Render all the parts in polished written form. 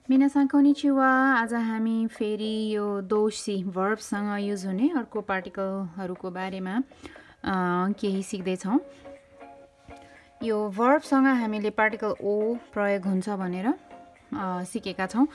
मिनासान konnichiwa आज हामी फेरि यो दोषी भर्बसँग युज हुने अर्को पार्टिकलहरूको बारेमा केही सिक्दैछौँ। यो भर्बसँग हामीले पार्टिकल ओ प्रयोग हुन्छ भनेर सिकेका छौँ।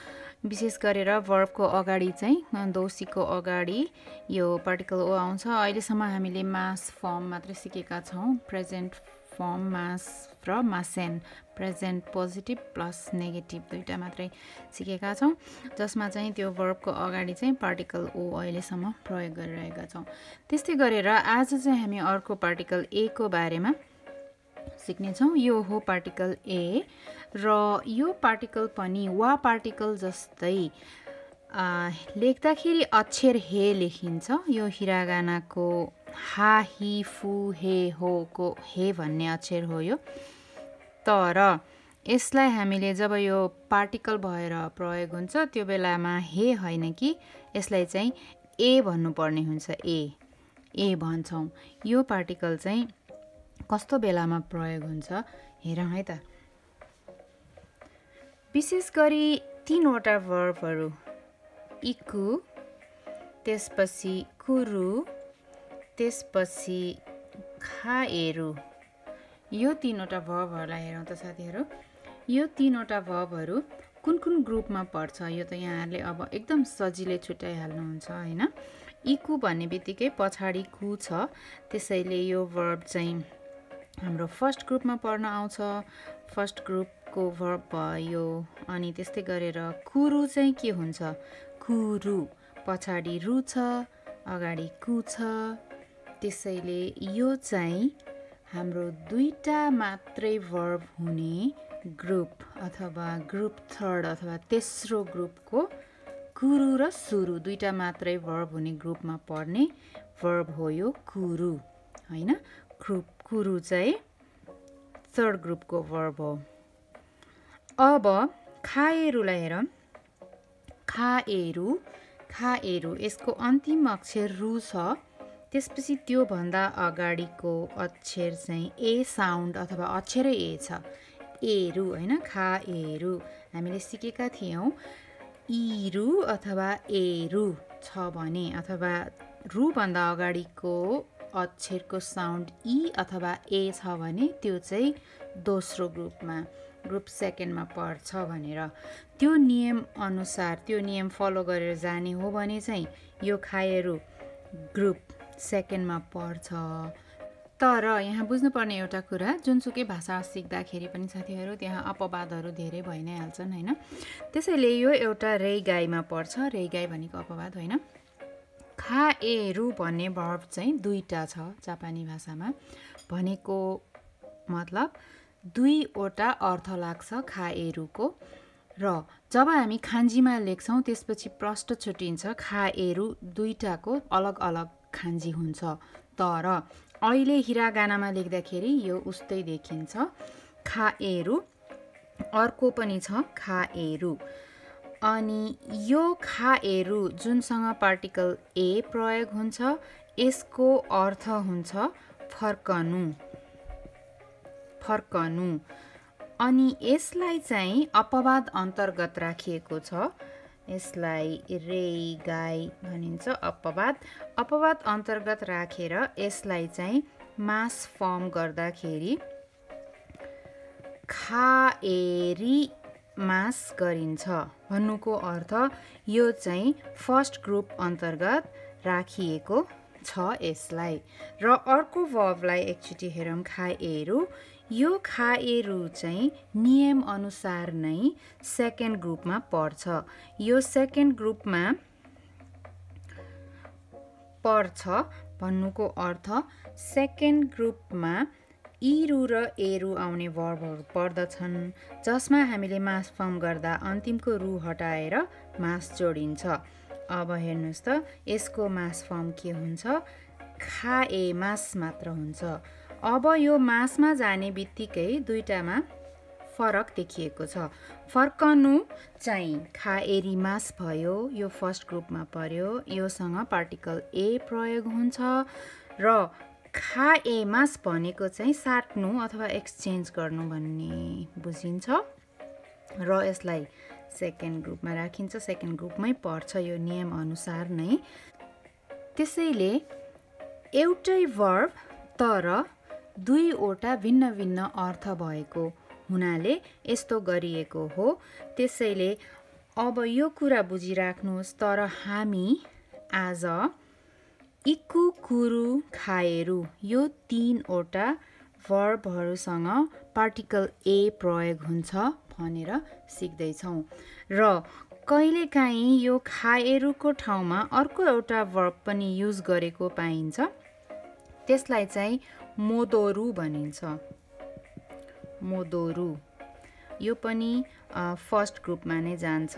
विशेष गरेर भर्बको अगाडि चाहिँ दोषीको अगाडि यो पार्टिकल ओ आउँछ। अहिलेसम्म हामीले मास फर्म मात्रै सिकेका छौँ, प्रेजेन्ट फर्म मास र मासेन, प्रेजेन्ट पोजिटिभ प्लस नेगेटिभ दुईटा मात्रै सिकेका छौँ, जसमा चाहिँ त्यो भर्बको अगाडि चाहिँ पार्टिकल ओ अहिलेसम्म प्रयोग गरिरहेका छौँ। त्यस्तै गरेर आज चाहिँ हामी अर्को पार्टिकल ए को बारेमा सिक्नेछौँ। यो हो पार्टिकल ए र यो पार्टिकल पनि वा पार्टिकल जस्तै लेख्दाखेरि अक्षर हे लेखिन्छ। यो हिरागानाको हा हि फु हे हो को हे भन्ने अक्षर हो यो। तर यसलाई हामीले जब यो पार्टिकल भएर प्रयोग हुन्छ त्यो बेलामा हे होइन कि यसलाई चाहिँ ए भन्नुपर्ने हुन्छ। ए भन्छौँ। यो पार्टिकल चाहिँ कस्तो बेलामा प्रयोग हुन्छ हेरौँ है त। विशेष गरी 3वटा भर्बहरू इकु, त्यसपछि कुरु, त्यसपछि खाएरु, यो 3वटा भर्बहरूलाई हेरौँ त साथीहरू। यो 3वटा भर्बहरू कुन कुन ग्रुपमा पर्छ यो त यहाँहरूले अब एकदम सजिलै छुट्याइहाल्नुहुन्छ होइन। इकु भन्ने बित्तिकै पछाडि कु छ, त्यसैले यो भर्ब चाहिँ हाम्रो फर्स्ट ग्रुपमा पर्न आउँछ। फर्स्ट ग्रुपको भर्ब भयो। अनि त्यस्तै गरेर कुरु चाहिँ के हुन्छ, कुरु, पछाडि रु छ, अगाडि कु छ, त्यसैले यो चाहिँ हाम्रो दुईटा मात्रै भर्ब हुने ग्रुप अथवा ग्रुप थर्ड अथवा तेस्रो ग्रुपको कुरु र सुरु दुईटा मात्रै भर्ब हुने ग्रुपमा पर्ने भर्ब हो यो कुरु होइन। कुरु चाहिँ थर्ड ग्रुपको भर्ब हो। अब खाएरुलाई हेरौँ। खाएरु यसको अन्तिम अक्षर रु छ, त्यसपछि त्योभन्दा अगाडिको अक्षर चाहिँ ए साउन्ड अथवा अक्षरै ए छ, एरु होइन। खाएरु हामीले सिकेका थियौँ इरु अथवा एरु छ भने, अथवा रुभन्दा अगाडिको अक्षरको साउन्ड इ अथवा ए छ भने त्यो चाहिँ दोस्रो ग्रुपमा, ग्रुप सेकेन्डमा पर्छ भनेर त्यो नियम अनुसार त्यो नियम फलो गरेर जाने हो भने चाहिँ यो खाएरु ग्रुप सेकेन्डमा पर्छ। तर यहाँ बुझ्नुपर्ने एउटा कुरा, जुनसुकै भाषा सिक्दाखेरि पनि साथीहरू त्यहाँ अपवादहरू धेरै भइ नै हाल्छन् होइन। त्यसैले यो एउटा रेइगाईमा पर्छ। रेइगाई भनेको अपवाद होइन। खाएरु भन्ने भर्ब चाहिँ दुईटा छ जापानी भाषामा, भनेको मतलब दुईवटा अर्थ लाग्छ खाएरुको। र जब हामी खान्जीमा लेख्छौँ त्यसपछि प्रष्ट छुटिन्छ, खाएरु दुईटाको अलग अलग खान्जी हुन्छ। तर अहिले हिरागानामा लेख्दाखेरि यो उस्तै देखिन्छ। खाएरु अर्को पनि छ खाएरु। अनि यो खाएरु जुनसँग पार्टिकल ए प्रयोग हुन्छ यसको अर्थ हुन्छ फर्कनु। अनि यसलाई चाहिँ अपवाद अन्तर्गत राखिएको छ। यसलाई रेइगाई भनिन्छ। अपवाद अन्तर्गत राखेर यसलाई चाहिँ मास फर्म गर्दाखेरि खाएरी मास गरिन्छ भन्नुको अर्थ यो चाहिँ फर्स्ट ग्रुप अन्तर्गत राखिएको छ यसलाई। र अर्को भर्बलाई एकचोटि हेरौँ, खाएरु। यो खाएरु चाहिँ नियम अनुसार नै सेकेन्ड ग्रुपमा पर्छ। यो सेकेन्ड ग्रुपमा पर्छ भन्नुको अर्थ सेकेन्ड ग्रुपमा इरु र एरु आउने भर्बहरू पर्दछन्, जसमा हामीले मास फर्म गर्दा अन्तिमको रु हटाएर मास जोडिन्छ। अब हेर्नुहोस् त यसको मास फर्म के हुन्छ, खाए मास मात्र हुन्छ। अब यो मासमा जाने बित्तिकै दुईटामा फरक देखिएको छ। फर्कनु चाहिँ खाएरी मास भयो, यो फर्स्ट ग्रुपमा पर्यो, योसँग पार्टिकल ए प्रयोग हुन्छ। र खाए मास भनेको चाहिँ साट्नु अथवा एक्सचेन्ज गर्नु भन्ने बुझिन्छ। र यसलाई सेकेन्ड ग्रुपमा राखिन्छ, सेकेन्ड ग्रुपमै पर्छ यो नियम अनुसार नै। त्यसैले एउटै वर्ब तर दुईवटा भिन्न भिन्न अर्थ भएको हुनाले यस्तो गरिएको हो। त्यसैले अब यो कुरा बुझिराख्नुहोस्, तर हामी आज इकु कुरु खाएरु यो 3वटा वर्बहरूसँग पार्टिकल ए प्रयोग हुन्छ भनेर सिक्दैछौँ। र कहिलेकाहीँ यो खाएरुको ठाउँमा अर्को एउटा वर्ब पनि युज गरेको पाइन्छ, त्यसलाई चाहिँ मोदोरु भनिन्छ। मोदोरु यो पनि फर्स्ट ग्रुपमा नै जान्छ।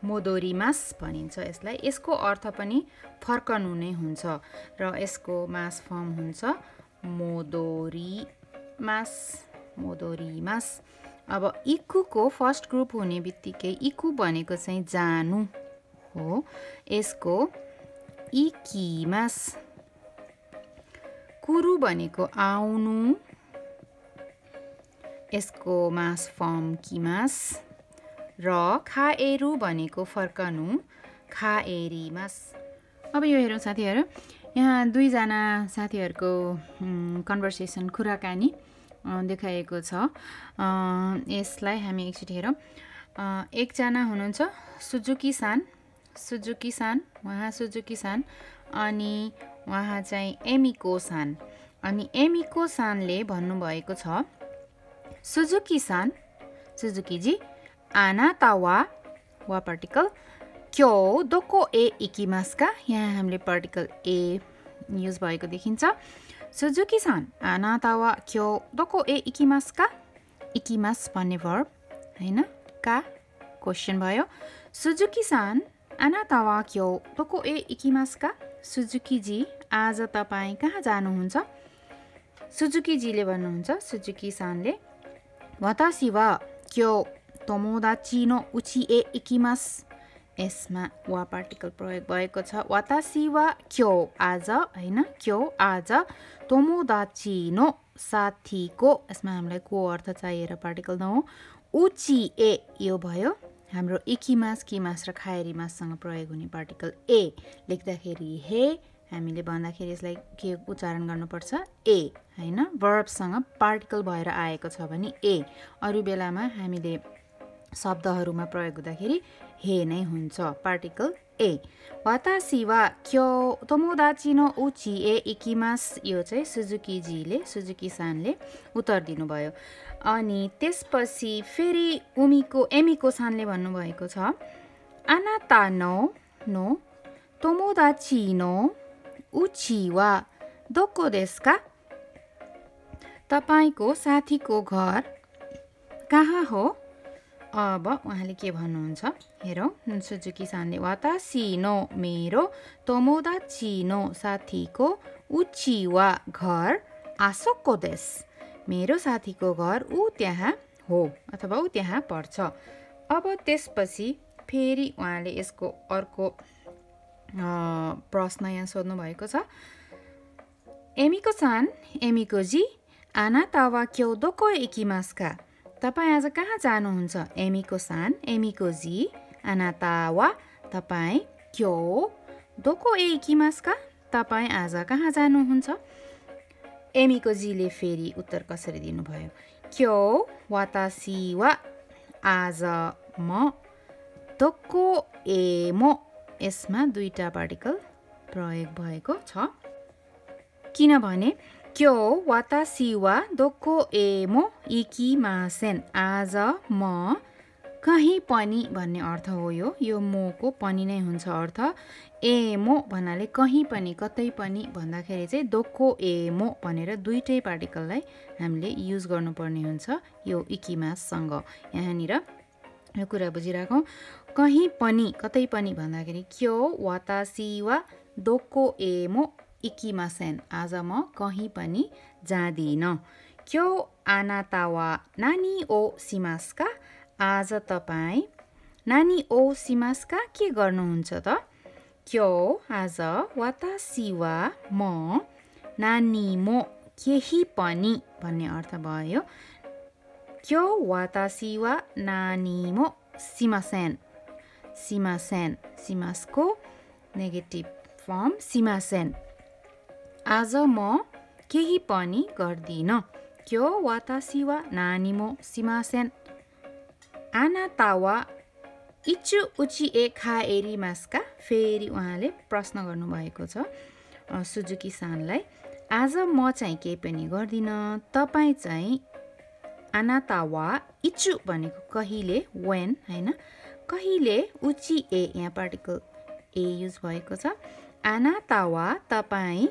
मोदोरिमास भनिन्छ यसलाई। यसको अर्थ पनि फर्कनु नै हुन्छ र यसको मास फर्म हुन्छ मोदोरिमास। मोदोरिमास। अब इकुको फर्स्ट ग्रुप हुने बित्तिकै इकु भनेको चाहिँ जानु हो, यसको इकिमास। कुरु भनेको आउनु, यसको मास फर्म किमास। र खाएरु भनेको फर्कनु खाएरिमास। अब यो हेरौँ साथीहरू, यहाँ दुईजना साथीहरूको कन्भर्सेसन कुराकानी देखाएको छ। यसलाई हामी एकचोटि हेरौँ। एकजना हुनुहुन्छ सुजुकी सान, उहाँ सुजुकी सान, अनि उहाँ चाहिँ एमिको सान। अनि एमिको सानले भन्नुभएको छ, सुजुकी जी आनाता वा पार्टिकल क्यो दोको ए इकिमास का। यहाँ हामीले पार्टिकल ए युज भएको देखिन्छ। सुजुकी सान आनाता वा क्यो दोको ए इकिमास का। इकिमास भन्ने वर्ब हैन, का क्वेसन भयो। सुजुकी सान आनाता वा क्यो दोको ए इकिमास का। सुजुकी जी आज तपाईँ कहाँ जानुहुन्छ? सुजुकी जीले भन्नुहुन्छ, सुजुकी सानले, वातासी वा क्यो तोमोदाची नो उची ए इकिमास। यसमा वा पार्टिकल प्रयोग भएको छ। वातासी वा क्यो आज हैन, क्यो आज तोमोदाची नो साथीको, यसमा हामीलाई को अर्थ चाहिएर पार्टिकल न हो। उची ए यो भयो हाम्रो इकिमास, किमास र खाएरिमाससँग प्रयोग हुने पार्टिकल ए। लेख्दाखेरि हे, हामीले भन्दाखेरि यसलाई के उच्चारण गर्नुपर्छ? ए हैन। वर्बसँग पार्टिकल भएर आएको छ भने ए। अरू बेलामा हामीले शब्दहरूमा प्रयोग हुँदाखेरि हे नै हुन्छ, पार्टिकल ए। वातासी वा क्यो तोमोदाची नो उची ए इकिमास, यो चाहिँ सुजुकी जीले, सुजुकी सानले उत्तर दिनुभयो। अनि त्यसपछि फेरि एमिको सानले भन्नुभएको छ, आनाता नो तोमोदाची नो उची वा दोको देशु का। तपाईको साथीको घर कहाँ हो? अब उहाँले के भन्नुहुन्छ हेरौँ। सुजुकी सानले, वातासी नो मेरो तोमोदाची नो साथीको उची वा घर आसोको देशु। मेरो साथीको घर ऊ त्यहाँ हो अथवा ऊ त्यहाँ पर्छ। अब त्यसपछि फेरि उहाँले यसको अर्को प्रश्न यहाँ सोध्नु भएको छ। एमिको सान, एमिको जी आनाता वा क्यो दोको इकिमास का। तपाईँ आज कहाँ जानुहुन्छ? एमिको सान, एमिको जी आनाता वा तपाईँ क्यो दोको ए इकिमास का। तपाईँ आज कहाँ जानुहुन्छ? एमिको जीले फेरि उत्तर कसरी दिनुभयो? क्यो वातासी वा आज म दोको ए मो। यसमा दुईटा पार्टिकल प्रयोग भएको छ, किनभने क्यो वातासी वा दोको ए मो इकिमासेन। आज म कहीँ पनि भन्ने अर्थ हो यो मोको पनि नै हुन्छ अर्थ। ए मो भन्नाले कहीँ पनि, कतै पनि भन्दाखेरि चाहिँ दोको ए मो भनेर दुईटै पार्टिकललाई हामीले युज गर्नुपर्ने हुन्छ यो इकिमाससँग। यहाँनिर यो कुरा बुझिराखौँ। कहीँ पनि, कतै पनि भन्दाखेरि क्यो वातासी वा दोको ए मो इकिमासेन। आज म कहीँ पनि जाँदिन। क्यो आनाता वा नानी ओ सिमास का। आज तपाईँ नानी ओ सिमास का के गर्नुहुन्छ त? क्यो आज वातासी वा म नानी मो केही पनि भन्ने अर्थ भयो। क्यो वातासी वा नानी मो सिमासेन सिमासेन सिमासको नेगेटिभ फर्म सिमासेन आज म केही पनि गर्दिन क्यो वातासी वा नानी मो सिमासेन आनाता वा इचु उची ए खाएरिमास्का फेरि उहाँले प्रश्न गर्नुभएको छ सुजुकी सानलाई आज म चाहिँ केही पनि गर्दिन तपाईँ चाहिँ आनाता वा इचु भनेको कहिले वेन हैन कहिले उची ए यहाँ पार्टिकल ए युज भएको छ आनाता वा तपाईँ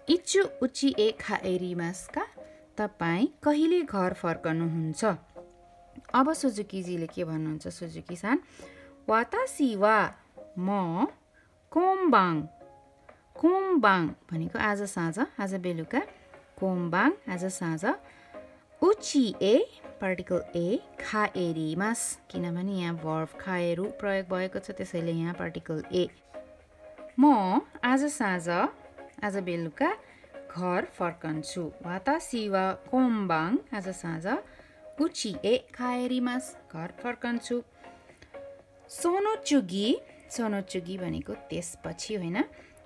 इचु उची ए खाएरिमास्का तपाईँ कहिले घर फर्कनुहुन्छ अब सुजुकीजीले के भन्नुहुन्छ सुजुकी सान वातासी वा म कोम्बाङ कोम्बाङ भनेको आज साँझ आज बेलुका कोम्बाङ आज साँझ उची ए पार्टिकल ए खाएरिमास किनभने यहाँ भर्ब खाएरु प्रयोग भएको छ त्यसैले यहाँ पार्टिकल ए म आज साँझ आज बेलुका घर फर्कन्छु वातासी वा कोम्बाङ आज साँझ उची ए खाएरिमास घर फर्कन्छु सोनोचुगी भनेको त्यसपछि होइन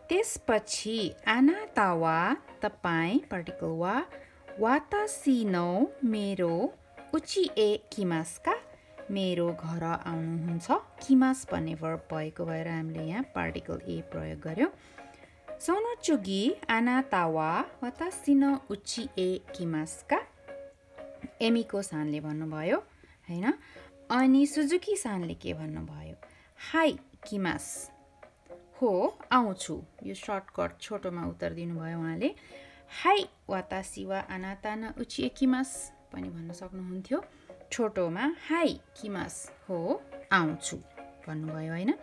त्यसपछि आनाता वा तपाईँ पार्टिकल वा वातासी नो मेरो उची ए किमासका मेरो घर आउनुहुन्छ किमास भन्ने भर्ब भएको भएर हामीले यहाँ पार्टिकल ए प्रयोग गर्यौँ सोनोचुगी आनाता वा वातासी नो उची ए किमासका एमिको सानले भन्नुभयो हैन अनि सुजुकी सानले के भन्नुभयो हाई किमास हो आउँछु यो सर्टकट छोटोमा उत्तर दिनुभयो उहाँले हाई वातासी वा आनाता न उची ए किमास पनि भन्न सक्नुहुन्थ्यो छोटोमा हाई किमास हो आउँछु भन्नुभयो हैन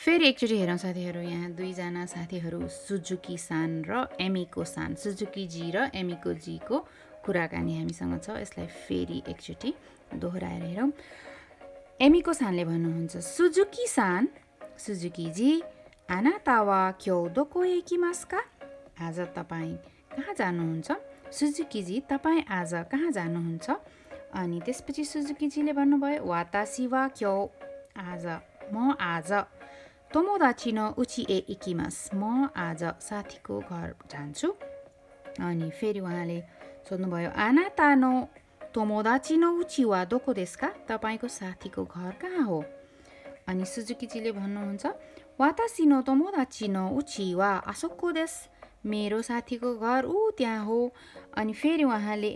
फेरि एकचोटि हेरौँ साथीहरू यहाँ दुईजना साथीहरू सुजुकी सान र एमिको सान सुजुकी जी र एमिको जीको कुराकानी हामीसँग छ यसलाई फेरि एकचोटि दोहोऱ्याएर हेरौँ एमिको सानले भन्नुहुन्छ सुजुकी सान सुजुकी जी आनाता वा क्यो दोको एकिमास्का आज तपाईँ कहाँ जानुहुन्छ सुजुकी जी तपाईँ आज कहाँ जानुहुन्छ अनि त्यसपछि सुजुकी जीले भन्नुभयो वातासी वा क्यो म आज तोमोदाची न उची ए इकिमास म आज साथीको घर जान्छु अनि फेरि उहाँले सोध्नुभयो आनाता नो तोमोदाची नो उची वा दोको देशका तपाईँको साथीको घर कहाँ हो अनि सुजुकीजीले भन्नुहुन्छ वातासी नो तोमोदाची नो उची वा आसोको देश मेरो साथीको घर त्यहाँ हो अनि फेरि उहाँले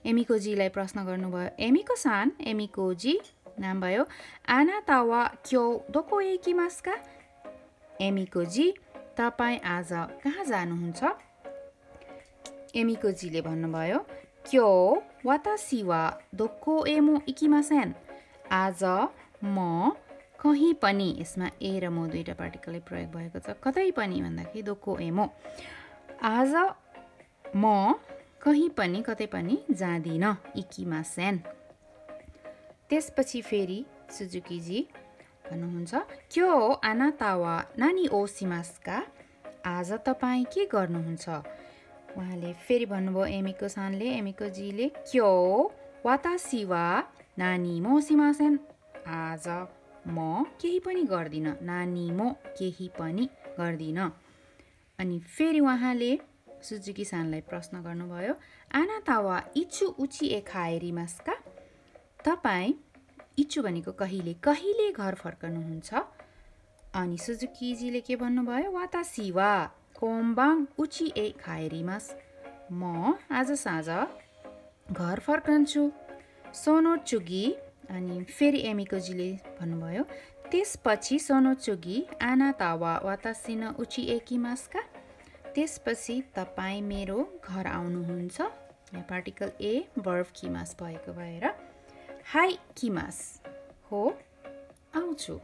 एमिको जीलाई प्रश्न गर्नुभयो एमिको सान एमिको जी नाम भयो आनाता वा क्यो दोको एकिमास्का एमिको जी तपाईँ आज कहाँ जानुहुन्छ एमिको जीले भन्नुभयो क्यो वातासी वा दोको एमो इकिमासेन आज म कहीँ पनि यसमा ए र म दुईटा पार्टिकलले प्रयोग भएको छ कतै पनि भन्दाखेरि दोको एमो आज म कहीँ पनि कतै पनि जाँदिन इकिमासेन त्यसपछि फेरि सुजुकीजी भन्नुहुन्छ क्यो आनाता वा नानी ओसिमास्का आज तपाईँ के गर्नुहुन्छ उहाँले फेरि भन्नुभयो एमिको सानले एमिको जीले क्यो वातासी वा नानी मो सिमासेन आज म केही पनि गर्दिन नानी मो केही पनि गर्दिन अनि फेरि उहाँले सुजुकी सानलाई प्रश्न गर्नुभयो आनाता वा इचु उची ए खाएरिमास्का तपाईँ इचु भनेको कहिले कहिले घर फर्कनुहुन्छ अनि सुजुकीजीले के भन्नुभयो वातासी वा कोम्बाङ उची ए खाएरिमास म आज साँझ घर फर्कन्छु सोनोचुगी अनि फेरि एमिकोजीले भन्नुभयो त्यसपछि सोनोचुगी आनाता वा वातासी न उची ए किमास्का त्यसपछि तपाईँ मेरो घर आउनुहुन्छ यहाँ पार्टिकल ए भर्ब किमास भएको भएर हाई किमास हो आउँछु